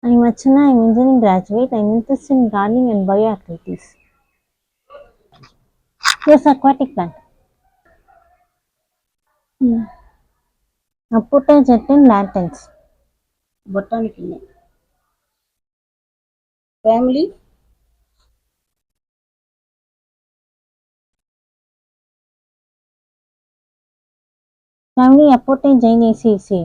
I'm Archana. I'm engineering graduate. I'm interested in gardening and bioactivities. Here's aquatic plant. Apotea Jetten latens. Botanical name. Family. Family Apotea Gynaeceae.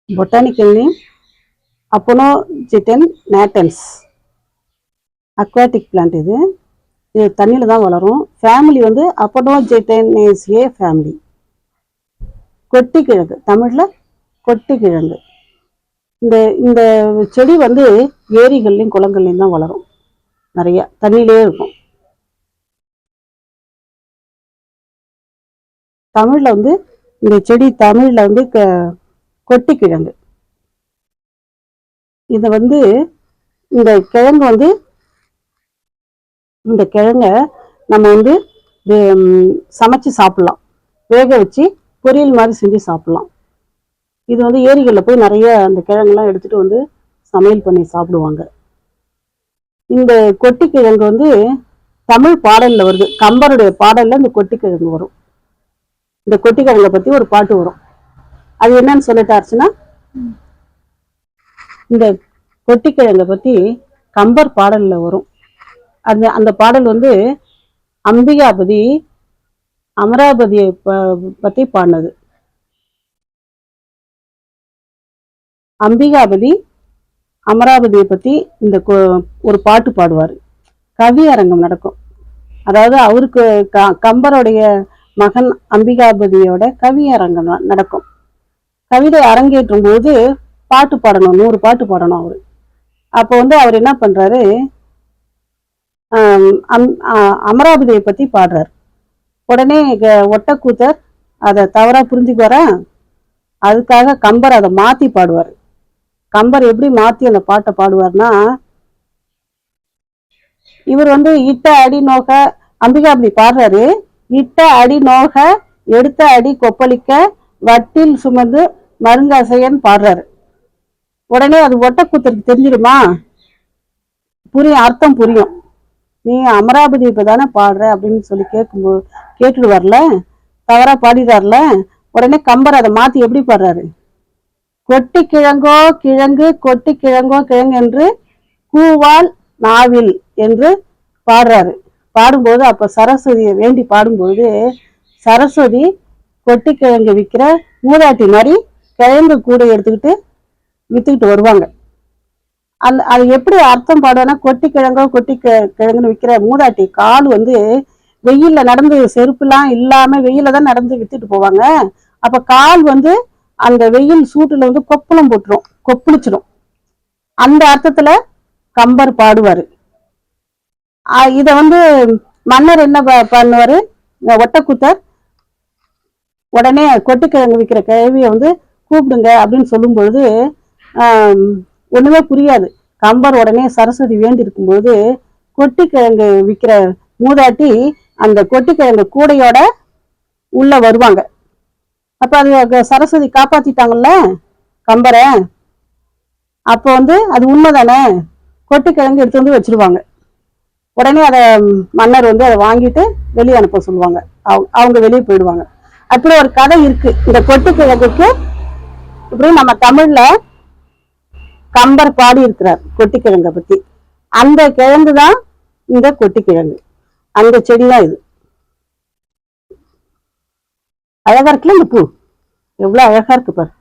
Botanical name Aponogeton natans. Aquatic plant இது தண்ணியில தான் வளரும். Family வந்து Aponogetonaceae family. கொட்டிக்கிழங்கு தமிழ்ல கொட்டிக்கிழங்கு. இந்த இந்த செடி வந்து ஏரிகள்லையும் குளங்கள்லையும் தான் வளரும். நிறைய தண்ணியிலே இருக்கும். தமிழ்ல வந்து இந்த செடி தமிழ்ல வந்து கொட்டிக்கிழங்கு. இதை வந்து இந்த கிழங்கு வந்து இந்த கிழங்க நம்ம வந்து சமைச்சு சாப்பிடலாம், வேக வச்சு பொரியல் மாதிரி செஞ்சு சாப்பிடலாம். இது வந்து ஏரிகளில் போய் நிறைய அந்த கிழங்குலாம் எடுத்துட்டு வந்து சமையல் பண்ணி சாப்பிடுவாங்க. இந்த கொட்டிக்கிழங்கு வந்து தமிழ் பாடல்ல வருது. கம்பருடைய பாடல்ல இந்த கொட்டிக்கிழங்கு வரும். இந்த கொட்டிக்கிழங்கை பத்தி ஒரு பாட்டு வரும். அது என்னன்னு சொல்லிட்டாருச்சுன்னா, இந்த கொட்டிக்கிழங்கை பத்தி கம்பர் பாடல்ல வரும். அந்த பாடல் வந்து அம்பிகாபதி அமராவதியை பத்தி பாடினது. அம்பிகாபதி அமராவதியை பத்தி இந்த ஒரு பாட்டு பாடுவார். கவி அரங்கம் நடக்கும். அதாவது அவருக்கு கம்பருடைய மகன் அம்பிகாபதியோட கவி அரங்கம் நடக்கும். கவிதை அரங்கேற்றும் போது பாட்டு பாடணும், 100 பாட்டு பாடணும் அவரு. அப்போ வந்து அவர் என்ன பண்றாரு, அமராவதியை பத்தி பாடுறார். உடனே ஒட்டக்கூத்தர் அதை தவறா புரிஞ்சுக்குவார. அதுக்காக கம்பர் அதை மாத்தி பாடுவார். கம்பர் எப்படி மாத்தி அந்த பாட்டை பாடுவார்னா, இவர் வந்து இட்ட அடி நோக, அம்பிகாபதி பாடுறாரு, இட்ட அடி நோக எடுத்த அடி கொப்பளிக்க வட்டில் சுமந்து மருங்காசையன் பாடுறாரு. உடனே அது ஒட்டக்கூத்தருக்கு தெரிஞ்சிடுமா, புரியும், அர்த்தம் புரியும். நீ அமராவதி இப்பதானே பாடுற அப்படின்னு சொல்லி கேட்டுட்டு வரல, தவறா பாடிடுறாருல. உடனே கம்பர் அதை மாத்தி எப்படி பாடுறாரு, கொட்டி கிழங்கோ கிழங்கு கொட்டி கிழங்கோ கிழங்கு என்று கூவால் நாவில் என்று பாடுறாரு. பாடும்போது அப்ப சரஸ்வதியை வேண்டி பாடும்போது, சரஸ்வதி கொட்டி கிழங்கு விற்கிற மூதாட்டி மாதிரி கிழங்கு கூட எடுத்துக்கிட்டு வித்துக்கிட்டு வருவாங்க. அது எப்படி அர்த்தம் பாடுவானா, கொட்டி கிழங்கோ கொட்டி கிழங்குன்னு விற்கிற மூதாட்டி கால் வந்து வெயில்ல நடந்து, செருப்புலாம் இல்லாம வெயில தான் நடந்து வித்துட்டு போவாங்க. அப்ப கால் வந்து அந்த வெயில் சூட்டுல வந்து கொப்பளம் போட்டுரும், கொப்பளிச்சிடும். அந்த அர்த்தத்துல கம்பர் பாடுவாரு. இத வந்து மன்னர் என்ன பண்ணுவாரு, ஒட்டக்கூத்தர் உடனே கொட்டிக்கிழங்கு விற்கிற கிழவிய வந்து கூப்பிடுங்க அப்படின்னு சொல்லும் பொழுது ஒண்ணுமே புரியாது. கம்பர் உடனே சரஸ்வதி வேண்டி இருக்கும்போது கொட்டிக்கிழங்கு விற்கிற மூதாட்டி அந்த கொட்டிக்கிழங்கு கூடையோட உள்ள வருவாங்க. அப்ப அது சரஸ்வதி காப்பாத்திட்டாங்கல்ல கம்பரை. அப்போ வந்து அது உண்மைதானே, கொட்டிக்கிழங்கு எடுத்து வந்து வச்சிருவாங்க. உடனே அதை மன்னர் வந்து அதை வாங்கிட்டு வெளியே அனுப்ப சொல்லுவாங்க. அவங்க வெளியே போயிடுவாங்க. அப்படி ஒரு கதை இருக்கு இந்த கொட்டிக்கிழங்குக்கு. இப்படி நம்ம தமிழ்ல கம்பர் பாடி இருக்கிறார் கொட்டிக்கிழங்கை பத்தி. அந்த கிழங்கு தான் இந்த கொட்டிக்கிழங்கு, அந்த செடி தான் இது. அழகா இருக்குல்ல இந்த பூ, எவ்வளவு அழகா இருக்கு பாரு.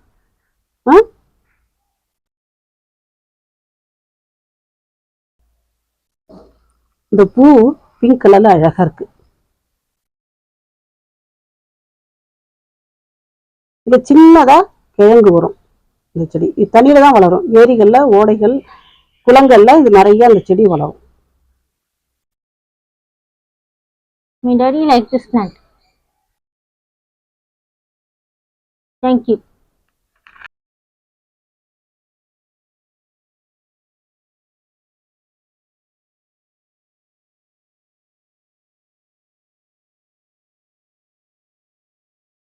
இந்த பூ பிங்க் கலர்ல அழகா இருக்கு. இது சின்னதா கிழங்கு வரும். இந்த செடி இது தண்ணியில தான் வளரும். ஏரிகள்ல, ஓடைகள், குளங்கள்ல இது நிறைய அந்த செடி வளரும். My daddy likes this plant. Thank you.